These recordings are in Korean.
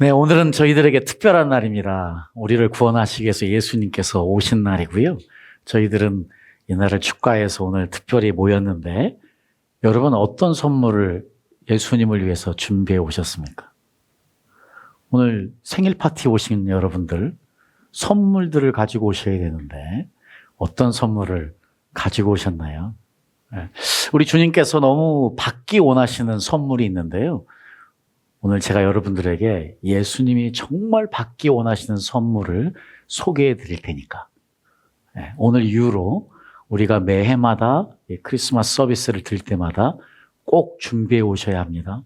네, 오늘은 저희들에게 특별한 날입니다. 우리를 구원하시기 위해서 예수님께서 오신 날이고요. 저희들은 이 날을 축하해서 오늘 특별히 모였는데, 여러분 어떤 선물을 예수님을 위해서 준비해 오셨습니까? 오늘 생일 파티 오신 여러분들, 선물들을 가지고 오셔야 되는데, 어떤 선물을 가지고 오셨나요? 우리 주님께서 너무 받기 원하시는 선물이 있는데요. 오늘 제가 여러분들에게 예수님이 정말 받기 원하시는 선물을 소개해 드릴 테니까, 오늘 이후로 우리가 매해마다 크리스마스 서비스를 드릴 때마다 꼭 준비해 오셔야 합니다.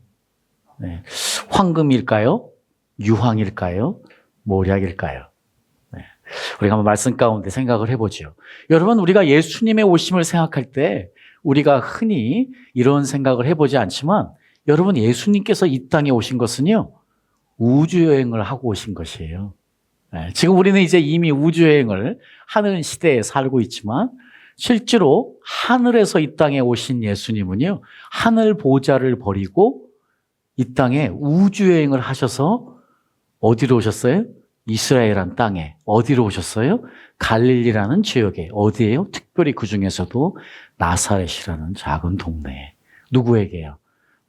황금일까요? 유황일까요? 모략일까요? 우리가 한번 말씀 가운데 생각을 해보죠. 여러분, 우리가 예수님의 오심을 생각할 때 우리가 흔히 이런 생각을 해보지 않지만, 여러분, 예수님께서 이 땅에 오신 것은요, 우주여행을 하고 오신 것이에요. 지금 우리는 이제 이미 우주여행을 하는 시대에 살고 있지만, 실제로 하늘에서 이 땅에 오신 예수님은요, 하늘 보좌를 버리고 이 땅에 우주여행을 하셔서 어디로 오셨어요? 이스라엘이라는 땅에. 어디로 오셨어요? 갈릴리라는 지역에. 어디예요? 특별히 그 중에서도 나사렛이라는 작은 동네에. 누구에게요?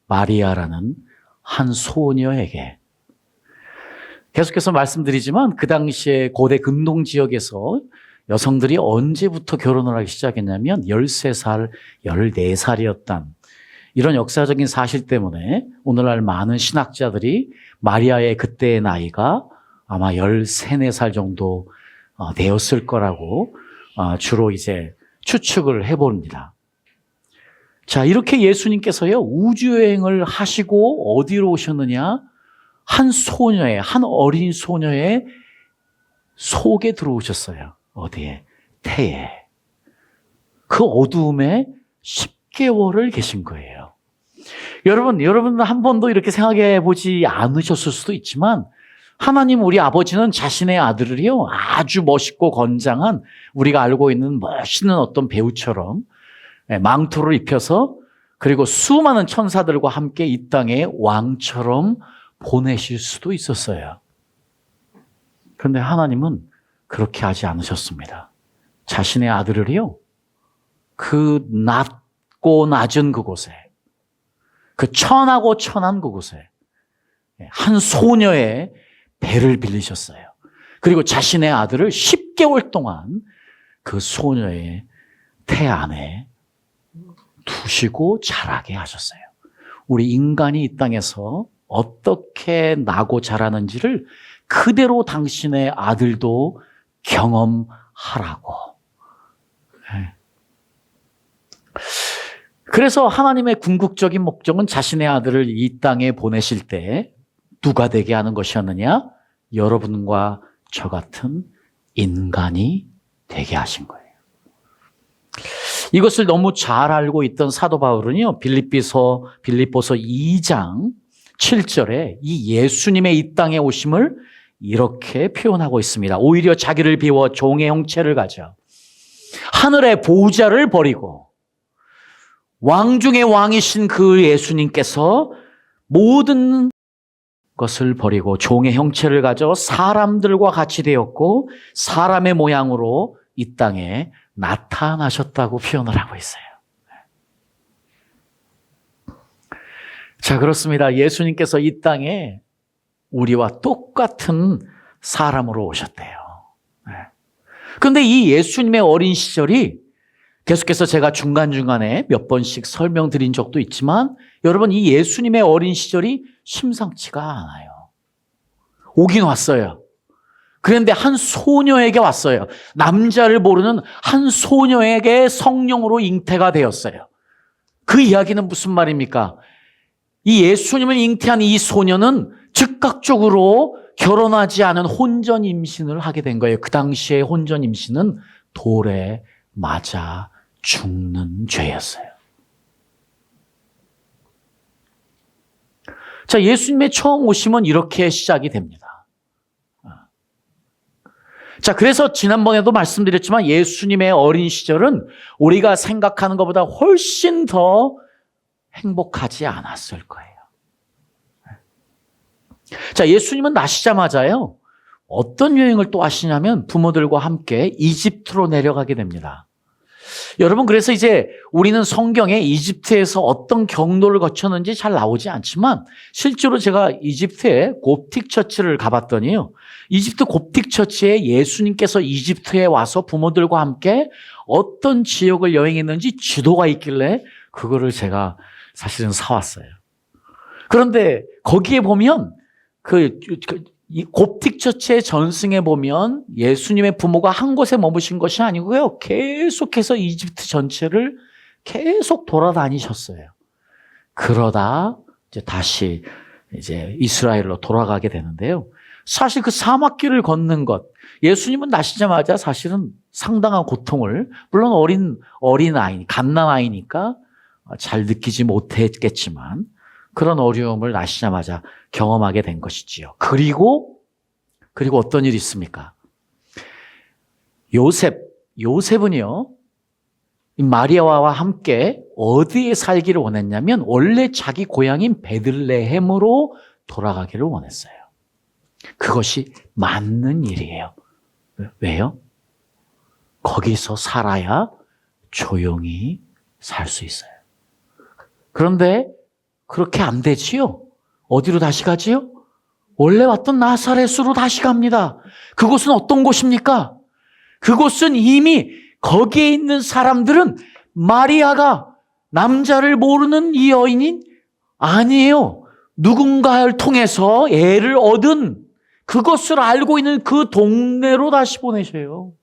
마리아라는 한 소녀에게. 계속해서 말씀드리지만, 그 당시에 고대 근동 지역에서 여성들이 언제부터 결혼을 하기 시작했냐면 13살, 14살이었단 이런 역사적인 사실 때문에 오늘날 많은 신학자들이 마리아의 그때의 나이가 아마 13, 14살 정도 되었을 거라고 주로 이제 추측을 해봅니다. 자, 이렇게 예수님께서요, 우주여행을 하시고 어디로 오셨느냐? 한 소녀의, 한 어린 소녀의 속에 들어오셨어요. 어디에? 태에. 그 어두움에 10개월을 계신 거예요. 여러분 한 번도 이렇게 생각해 보지 않으셨을 수도 있지만, 하나님 우리 아버지는 자신의 아들을요, 아주 멋있고 건장한, 우리가 알고 있는 멋있는 어떤 배우처럼 망토를 입혀서, 그리고 수많은 천사들과 함께 이 땅에 왕처럼 보내실 수도 있었어요. 그런데 하나님은 그렇게 하지 않으셨습니다. 자신의 아들을요, 그 낮고 낮은 그곳에, 그 천하고 천한 그곳에 한 소녀의 배를 빌리셨어요. 그리고 자신의 아들을 10개월 동안 그 소녀의 태 안에 두시고 자라게 하셨어요. 우리 인간이 이 땅에서 어떻게 나고 자라는지를 그대로 당신의 아들도 경험하라고. 그래서 하나님의 궁극적인 목적은 자신의 아들을 이 땅에 보내실 때 누가 되게 하는 것이었느냐? 여러분과 저 같은 인간이 되게 하신 거예요. 이것을 너무 잘 알고 있던 사도 바울은요, 빌립보서 2장 7절에 이 예수님의 이 땅에 오심을 이렇게 표현하고 있습니다. 오히려 자기를 비워 종의 형체를 가져 하늘의 보좌를 버리고 왕 중의 왕이신 그 예수님께서 모든 것을 버리고 종의 형체를 가져 사람들과 같이 되었고 사람의 모양으로 이 땅에 나타나셨다고 표현을 하고 있어요. 자, 그렇습니다. 예수님께서 이 땅에 우리와 똑같은 사람으로 오셨대요. 그런데 이 예수님의 어린 시절이, 계속해서 제가 중간중간에 몇 번씩 설명드린 적도 있지만, 여러분, 이 예수님의 어린 시절이 심상치가 않아요. 오긴 왔어요. 그런데 한 소녀에게 왔어요. 남자를 모르는 한 소녀에게 성령으로 잉태가 되었어요. 그 이야기는 무슨 말입니까? 이 예수님을 잉태한 이 소녀는 즉각적으로 결혼하지 않은 혼전 임신을 하게 된 거예요. 그 당시에 혼전 임신은 돌에 맞아 죽는 죄였어요. 자, 예수님의 처음 오심은 이렇게 시작이 됩니다. 자, 그래서 지난번에도 말씀드렸지만 예수님의 어린 시절은 우리가 생각하는 것보다 훨씬 더 행복하지 않았을 거예요. 자, 예수님은 나시자마자요, 어떤 여행을 또 하시냐면 부모들과 함께 이집트로 내려가게 됩니다. 여러분, 그래서 이제 우리는 성경에 이집트에서 어떤 경로를 거쳤는지 잘 나오지 않지만 실제로 제가 이집트의 곱틱 처치를 가봤더니요, 이집트 곱틱 처치에 예수님께서 이집트에 와서 부모들과 함께 어떤 지역을 여행했는지 지도가 있길래 그거를 제가 사실은 사왔어요. 그런데 거기에 보면 이 곱틱 처치의 전승에 보면 예수님의 부모가 한 곳에 머무신 것이 아니고요, 계속해서 이집트 전체를 계속 돌아다니셨어요. 그러다 이제 다시 이제 이스라엘로 돌아가게 되는데요. 사실 그 사막길을 걷는 것, 예수님은 나시자마자 사실은 상당한 고통을, 물론 어린 아이, 갓난 아이니까 잘 느끼지 못했겠지만 그런 어려움을 나시자마자 경험하게 된 것이지요. 그리고 어떤 일이 있습니까? 요셉은요, 마리아와 함께 어디에 살기를 원했냐면 원래 자기 고향인 베들레헴으로 돌아가기를 원했어요. 그것이 맞는 일이에요. 왜요? 거기서 살아야 조용히 살 수 있어요. 그런데 그렇게 안 되지요. 어디로 다시 가지요? 원래 왔던 나사렛으로 다시 갑니다. 그곳은 어떤 곳입니까? 그곳은 이미 거기에 있는 사람들은 마리아가 남자를 모르는 이 여인이 아니에요. 누군가를 통해서 애를 얻은 그것을 알고 있는 그 동네로 다시 보내셔요.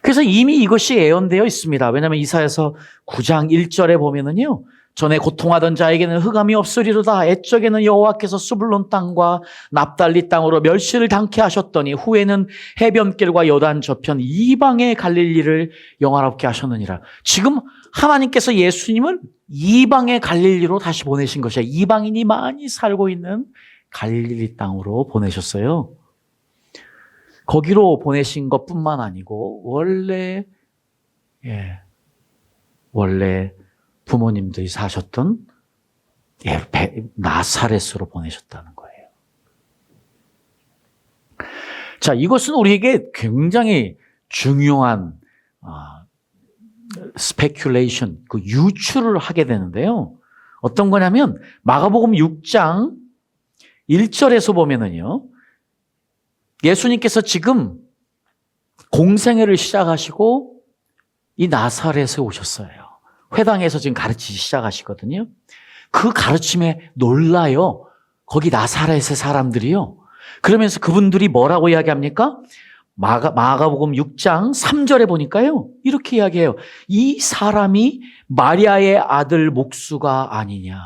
그래서 이미 이것이 예언되어 있습니다. 왜냐하면 이사야서 9장 1절에 보면은요, 전에 고통하던 자에게는 흑암이 없으리로다. 옛적에는 여호와께서 스불론 땅과 납달리 땅으로 멸시를 당케 하셨더니 후에는 해변길과 요단 저편 이방의 갈릴리를 영화롭게 하셨느니라. 지금 하나님께서 예수님을 이방의 갈릴리로 다시 보내신 것이에요. 이방인이 많이 살고 있는 갈릴리 땅으로 보내셨어요. 거기로 보내신 것뿐만 아니고 원래 부모님들이 사셨던 나사렛으로 보내셨다는 거예요. 자, 이것은 우리에게 굉장히 중요한 스페큘레이션, 그 유추를 하게 되는데요. 어떤 거냐면 마가복음 6장 1절에서 보면은요, 예수님께서 지금 공생애를 시작하시고 이 나사렛에 오셨어요. 회당에서 지금 가르치기 시작하시거든요. 그 가르침에 놀라요. 거기 나사렛의 사람들이요. 그러면서 그분들이 뭐라고 이야기합니까? 마가복음 6장 3절에 보니까요, 이렇게 이야기해요. 이 사람이 마리아의 아들 목수가 아니냐.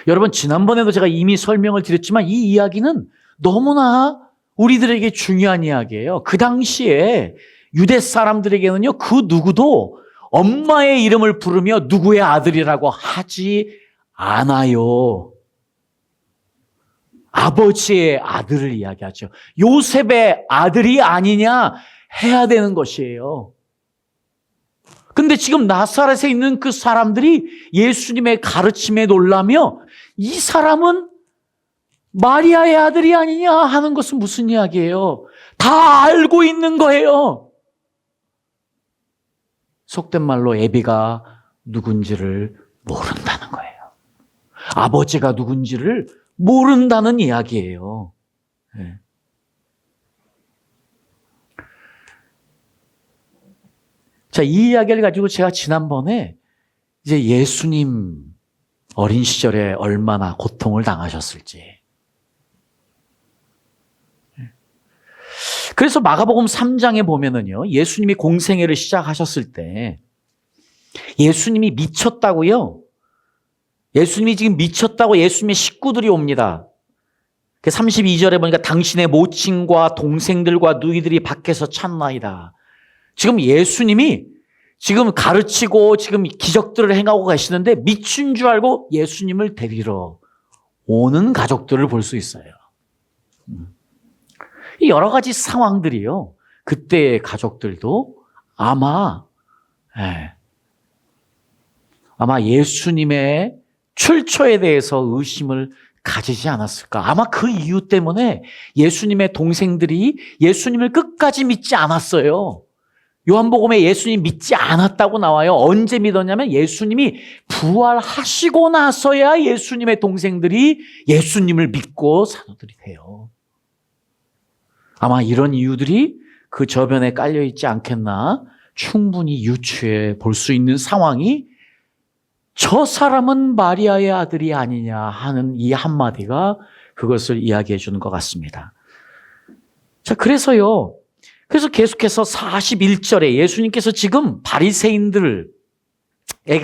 여러분, 지난번에도 제가 이미 설명을 드렸지만 이 이야기는 너무나 우리들에게 중요한 이야기예요. 그 당시에 유대 사람들에게는요, 그 누구도 엄마의 이름을 부르며 누구의 아들이라고 하지 않아요. 아버지의 아들을 이야기하죠. 요셉의 아들이 아니냐 해야 되는 것이에요. 근데 지금 나사렛에 있는 그 사람들이 예수님의 가르침에 놀라며 이 사람은 마리아의 아들이 아니냐 하는 것은 무슨 이야기예요? 다 알고 있는 거예요. 속된 말로 애비가 누군지를 모른다는 거예요. 아버지가 누군지를 모른다는 이야기예요. 네. 자, 이 이야기를 가지고 제가 지난번에 이제 예수님 어린 시절에 얼마나 고통을 당하셨을지. 그래서 마가복음 3장에 보면은요, 예수님이 공생애를 시작하셨을 때 예수님이 미쳤다고요. 예수님이 지금 미쳤다고 예수님의 식구들이 옵니다. 32절에 보니까 당신의 모친과 동생들과 누이들이 밖에서 찾나이다. 지금 예수님이 지금 가르치고 지금 기적들을 행하고 계시는데 미친 줄 알고 예수님을 데리러 오는 가족들을 볼 수 있어요. 이 여러 가지 상황들이요, 그때의 가족들도 아마 아마 예수님의 출처에 대해서 의심을 가지지 않았을까. 아마 그 이유 때문에 예수님의 동생들이 예수님을 끝까지 믿지 않았어요. 요한복음에 예수님 믿지 않았다고 나와요. 언제 믿었냐면 예수님이 부활하시고 나서야 예수님의 동생들이 예수님을 믿고 사도들이 돼요. 아마 이런 이유들이 그 저변에 깔려있지 않겠나 충분히 유추해 볼 수 있는 상황이 저 사람은 마리아의 아들이 아니냐 하는 이 한마디가 그것을 이야기해 주는 것 같습니다. 자, 그래서 계속해서 41절에 예수님께서 지금 바리새인들에게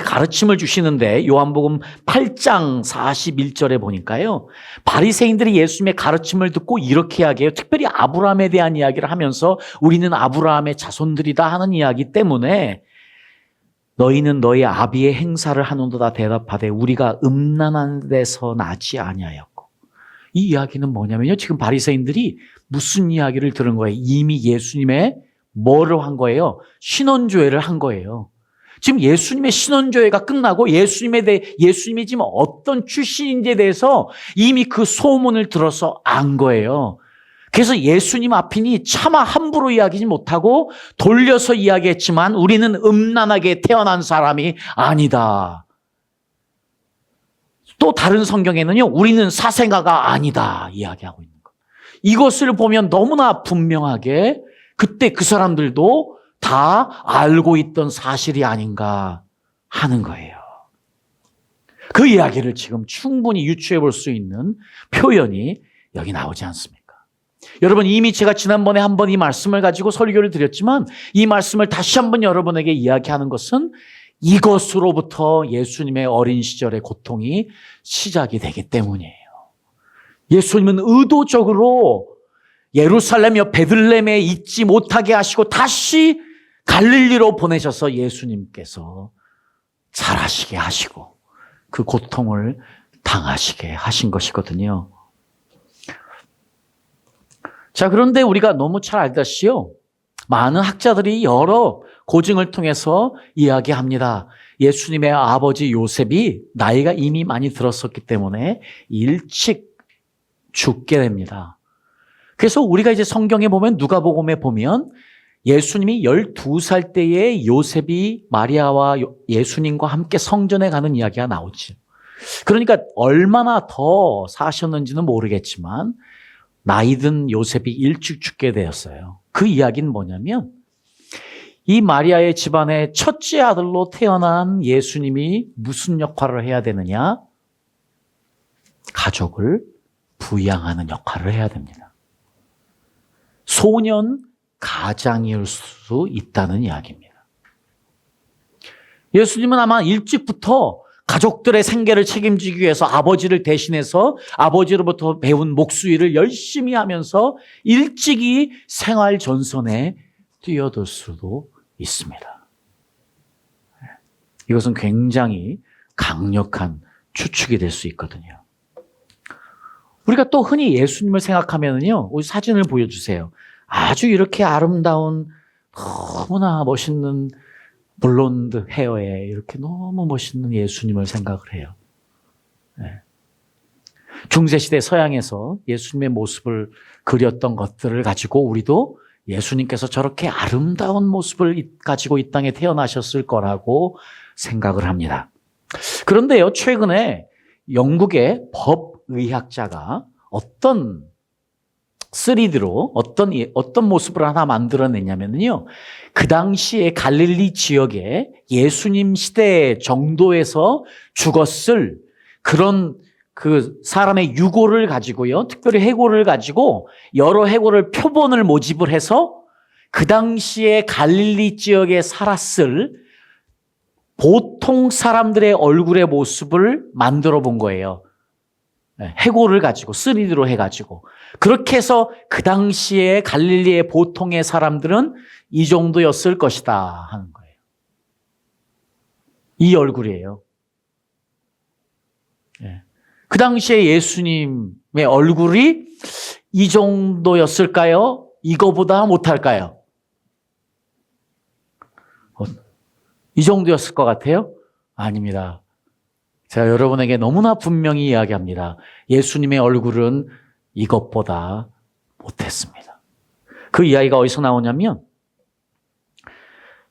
가르침을 주시는데 요한복음 8장 41절에 보니까요. 바리새인들이 예수님의 가르침을 듣고 이렇게 이야기해요. 특별히 아브라함에 대한 이야기를 하면서 우리는 아브라함의 자손들이다 하는 이야기 때문에 너희는 너희 아비의 행사를 하는도다 대답하되 우리가 음란한 데서 나지 아니하였고. 이 이야기는 뭐냐면요. 지금 바리새인들이 무슨 이야기를 들은 거예요? 이미 예수님의 뭐를 한 거예요? 신원조회를 한 거예요. 지금 예수님의 신원조회가 끝나고 예수님이 지금 어떤 출신인지에 대해서 이미 그 소문을 들어서 안 거예요. 그래서 예수님 앞이니 차마 함부로 이야기하지 못하고 돌려서 이야기했지만 우리는 음란하게 태어난 사람이 아니다. 또 다른 성경에는요, 우리는 사생아가 아니다 이야기하고 있는 것. 이것을 보면 너무나 분명하게 그때 그 사람들도 다 알고 있던 사실이 아닌가 하는 거예요. 그 이야기를 지금 충분히 유추해 볼 수 있는 표현이 여기 나오지 않습니까? 여러분, 이미 제가 지난번에 한번 이 말씀을 가지고 설교를 드렸지만 이 말씀을 다시 한번 여러분에게 이야기하는 것은 이것으로부터 예수님의 어린 시절의 고통이 시작이 되기 때문이에요. 예수님은 의도적으로 예루살렘이며 베들레헴에 있지 못하게 하시고 다시 갈릴리로 보내셔서 예수님께서 자라시게 하시고 그 고통을 당하시게 하신 것이거든요. 자, 그런데 우리가 너무 잘 알다시요. 많은 학자들이 여러 고증을 통해서 이야기합니다. 예수님의 아버지 요셉이 나이가 이미 많이 들었었기 때문에 일찍 죽게 됩니다. 그래서 우리가 이제 성경에 보면 누가복음에 보면 예수님이 12살 때에 요셉이 마리아와 예수님과 함께 성전에 가는 이야기가 나오죠. 그러니까 얼마나 더 사셨는지는 모르겠지만 나이든 요셉이 일찍 죽게 되었어요. 그 이야기는 뭐냐면 이 마리아의 집안의 첫째 아들로 태어난 예수님이 무슨 역할을 해야 되느냐? 가족을 부양하는 역할을 해야 됩니다. 소년 가장일 수 있다는 이야기입니다. 예수님은 아마 일찍부터 가족들의 생계를 책임지기 위해서 아버지를 대신해서 아버지로부터 배운 목수일을 열심히 하면서 일찍이 생활 전선에 뛰어들 수도 있습니다. 이것은 굉장히 강력한 추측이 될 수 있거든요. 우리가 또 흔히 예수님을 생각하면요, 우리 사진을 보여주세요. 아주 이렇게 아름다운 너무나 멋있는 블론드 헤어에 이렇게 너무 멋있는 예수님을 생각을 해요. 중세시대 서양에서 예수님의 모습을 그렸던 것들을 가지고 우리도 예수님께서 저렇게 아름다운 모습을 가지고 이 땅에 태어나셨을 거라고 생각을 합니다. 그런데요, 최근에 영국의 법의학자가 어떤 3D로 어떤 모습을 하나 만들어냈냐면요. 그 당시에 갈릴리 지역에 예수님 시대 정도에서 죽었을 그런 그 사람의 유골을 가지고요. 특별히 해골을 가지고 여러 해골을 표본을 모집을 해서 그 당시에 갈릴리 지역에 살았을 보통 사람들의 얼굴의 모습을 만들어 본 거예요. 해골을 가지고 3D로 해가지고 그렇게 해서 그 당시에 갈릴리의 보통의 사람들은 이 정도였을 것이다 하는 거예요. 이 얼굴이에요. 그 당시에 예수님의 얼굴이 이 정도였을까요? 이거보다 못할까요? 이 정도였을 것 같아요? 아닙니다. 제가 여러분에게 너무나 분명히 이야기합니다. 예수님의 얼굴은 이것보다 못했습니다. 그 이야기가 어디서 나오냐면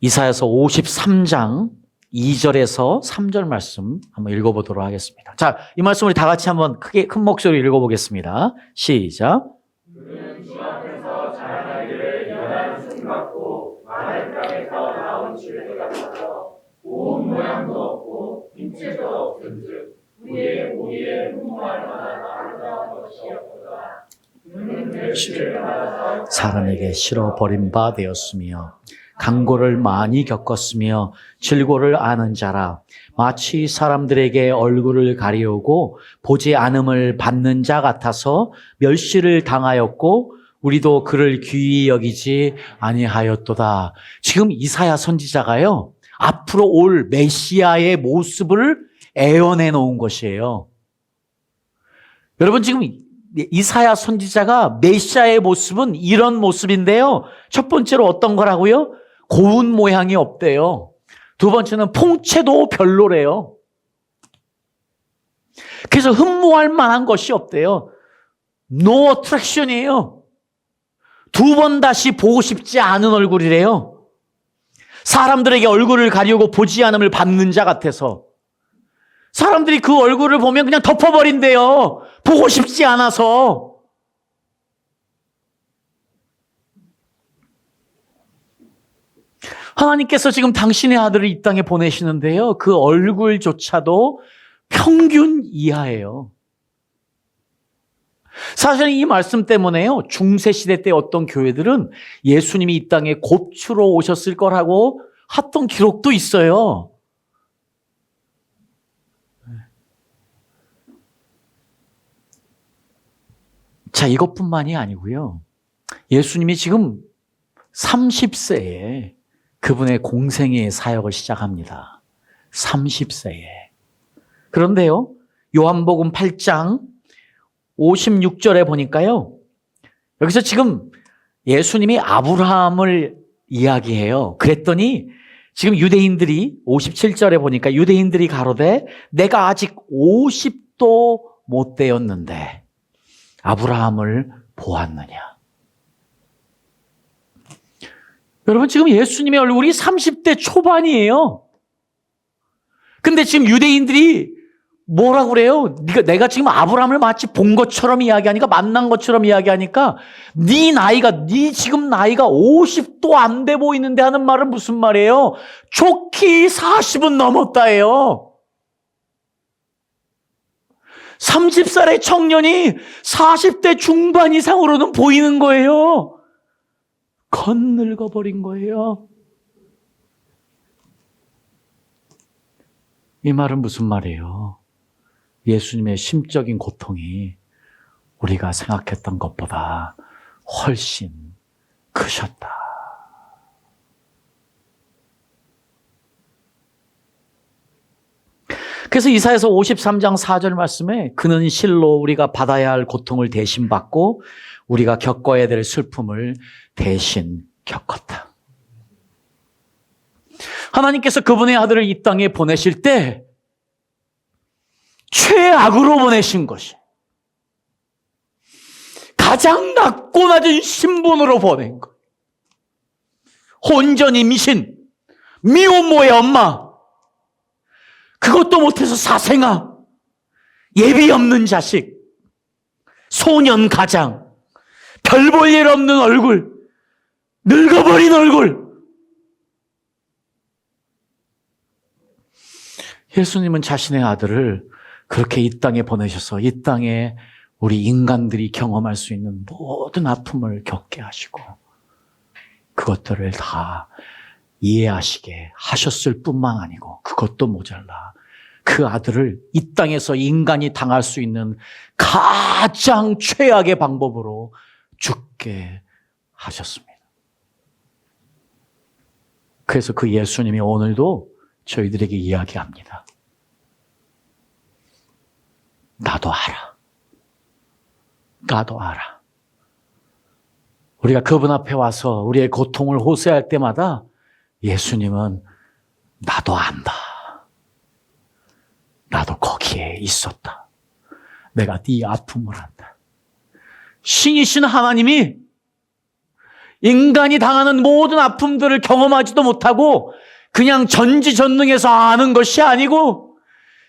이사야서 53장 2절에서 3절 말씀 한번 읽어보도록 하겠습니다. 자, 이 말씀 우리 다 같이 한번 크게 큰 목소리로 읽어보겠습니다. 시작. 그는 주 앞에서 자라나기를 연한 숨 같고 마른 땅에서 나온 줄기 같아서 온 모양도 없고 인체도 없은즉 우리의 흠모할 만한 아름다운 것이었도다. 그는 내 죄를 받아서 사람에게 실어 버린 바 되었으며 강고를 많이 겪었으며 질고를 아는 자라. 마치 사람들에게 얼굴을 가리우고 보지 않음을 받는 자 같아서 멸시를 당하였고 우리도 그를 귀히 여기지 아니하였도다. 지금 이사야 선지자가요, 앞으로 올 메시아의 모습을 애언해 놓은 것이에요. 여러분, 지금 이사야 선지자가 메시아의 모습은 이런 모습인데요. 첫 번째로 어떤 거라고요? 고운 모양이 없대요. 두 번째는 풍채도 별로래요. 그래서 흠모할 만한 것이 없대요. No attraction이에요. 두 번 다시 보고 싶지 않은 얼굴이래요. 사람들에게 얼굴을 가리우고 보지 않음을 받는 자 같아서 사람들이 그 얼굴을 보면 그냥 덮어버린대요. 보고 싶지 않아서. 하나님께서 지금 당신의 아들을 이 땅에 보내시는데요, 그 얼굴조차도 평균 이하예요. 사실 이 말씀 때문에요, 중세시대 때 어떤 교회들은 예수님이 이 땅에 곱추로 오셨을 거라고 했던 기록도 있어요. 자, 이것뿐만이 아니고요, 예수님이 지금 30세에 그분의 공생의 사역을 시작합니다. 30세에. 그런데요, 요한복음 8장 56절에 보니까요, 여기서 지금 예수님이 아브라함을 이야기해요. 그랬더니 지금 유대인들이 57절에 보니까 유대인들이 가로되 내가 아직 50도 못 되었는데 아브라함을 보았느냐. 여러분, 지금 예수님의 얼굴이 30대 초반이에요. 근데 지금 유대인들이 뭐라고 그래요? 내가 지금 아브라함을 마치 본 것처럼 이야기하니까, 만난 것처럼 이야기하니까 네 지금 나이가 50도 안 돼 보이는데 하는 말은 무슨 말이에요? 좋기 40은 넘었다예요. 30살의 청년이 40대 중반 이상으로는 보이는 거예요. 건늙어버린 거예요. 이 말은 무슨 말이에요? 예수님의 심적인 고통이 우리가 생각했던 것보다 훨씬 크셨다. 그래서 이사야서 53장 4절 말씀에 그는 실로 우리가 받아야 할 고통을 대신 받고 우리가 겪어야 될 슬픔을 대신 겪었다. 하나님께서 그분의 아들을 이 땅에 보내실 때 최악으로 보내신 것이, 가장 낮고 낮은 신분으로 보낸 것. 혼전 임신, 미혼모의 엄마, 그것도 못해서 사생아, 예비 없는 자식, 소년 가장, 별 볼 일 없는 얼굴, 늙어버린 얼굴. 예수님은 자신의 아들을 그렇게 이 땅에 보내셔서 이 땅에 우리 인간들이 경험할 수 있는 모든 아픔을 겪게 하시고 그것들을 다 이해하시게 하셨을 뿐만 아니고 그것도 모자라 그 아들을 이 땅에서 인간이 당할 수 있는 가장 최악의 방법으로 죽게 하셨습니다. 그래서 그 예수님이 오늘도 저희들에게 이야기합니다. 나도 알아. 나도 알아. 우리가 그분 앞에 와서 우리의 고통을 호소할 때마다 예수님은 나도 안다. 나도 거기에 있었다. 내가 네 아픔을 안다. 신이신 하나님이 인간이 당하는 모든 아픔들을 경험하지도 못하고 그냥 전지전능해서 아는 것이 아니고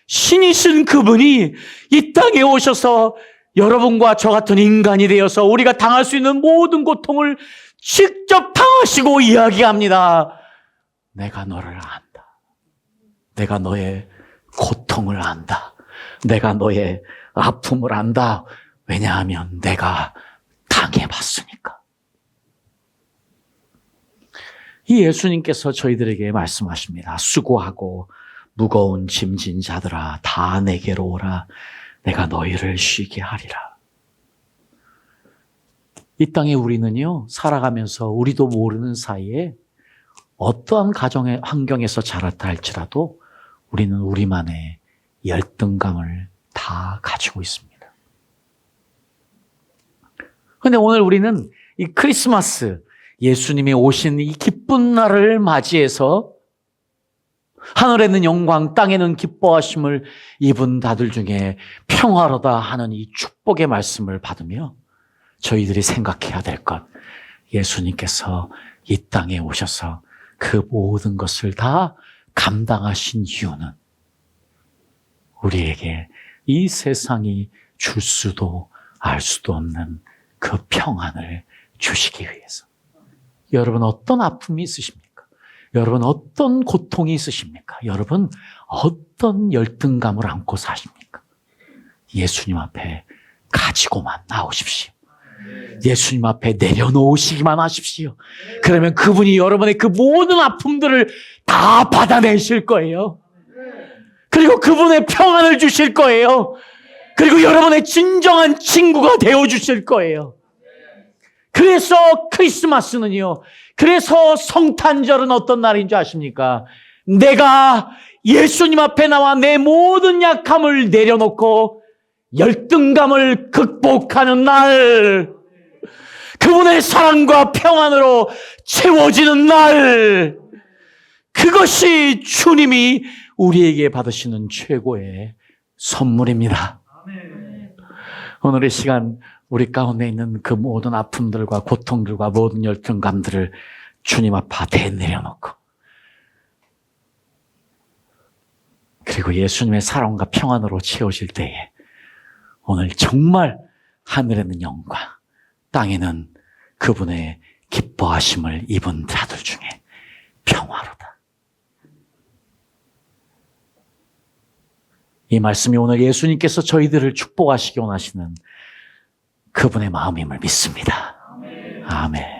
신이신 그분이 이 땅에 오셔서 여러분과 저 같은 인간이 되어서 우리가 당할 수 있는 모든 고통을 직접 당하시고 이야기합니다. 내가 너를 안다. 내가 너의 고통을 안다. 내가 너의 아픔을 안다. 왜냐하면 내가 당해봤으니까. 이 예수님께서 저희들에게 말씀하십니다. 수고하고 무거운 짐진 자들아 다 내게로 오라. 내가 너희를 쉬게 하리라. 이 땅에 우리는요, 살아가면서 우리도 모르는 사이에 어떠한 가정의 환경에서 자랐다 할지라도 우리는 우리만의 열등감을 다 가지고 있습니다. 그런데 오늘 우리는 이 크리스마스, 예수님이 오신 이 기쁜 날을 맞이해서 하늘에는 영광, 땅에는 기뻐하심을 입은 자들 중에 평화로다 하는 이 축복의 말씀을 받으며 저희들이 생각해야 될 것, 예수님께서 이 땅에 오셔서 그 모든 것을 다 감당하신 이유는 우리에게 이 세상이 줄 수도 알 수도 없는 그 평안을 주시기 위해서. 여러분 어떤 아픔이 있으십니까? 여러분 어떤 고통이 있으십니까? 여러분 어떤 열등감을 안고 사십니까? 예수님 앞에 가지고만 나오십시오. 예수님 앞에 내려놓으시기만 하십시오. 그러면 그분이 여러분의 그 모든 아픔들을 다 받아내실 거예요. 그리고 그분의 평안을 주실 거예요. 그리고 여러분의 진정한 친구가 되어주실 거예요. 그래서 크리스마스는요, 그래서 성탄절은 어떤 날인 줄 아십니까? 내가 예수님 앞에 나와 내 모든 약함을 내려놓고 열등감을 극복하는 날, 그분의 사랑과 평안으로 채워지는 날, 그것이 주님이 우리에게 받으시는 최고의 선물입니다. 오늘의 시간 우리 가운데 있는 그 모든 아픔들과 고통들과 모든 열등감들을 주님 앞에 내려놓고 그리고 예수님의 사랑과 평안으로 채워질 때에 오늘 정말 하늘에는 영광, 땅에는 그분의 기뻐하심을 입은 자들 중에 평화로다. 이 말씀이 오늘 예수님께서 저희들을 축복하시기 원하시는 그분의 마음임을 믿습니다. 아멘.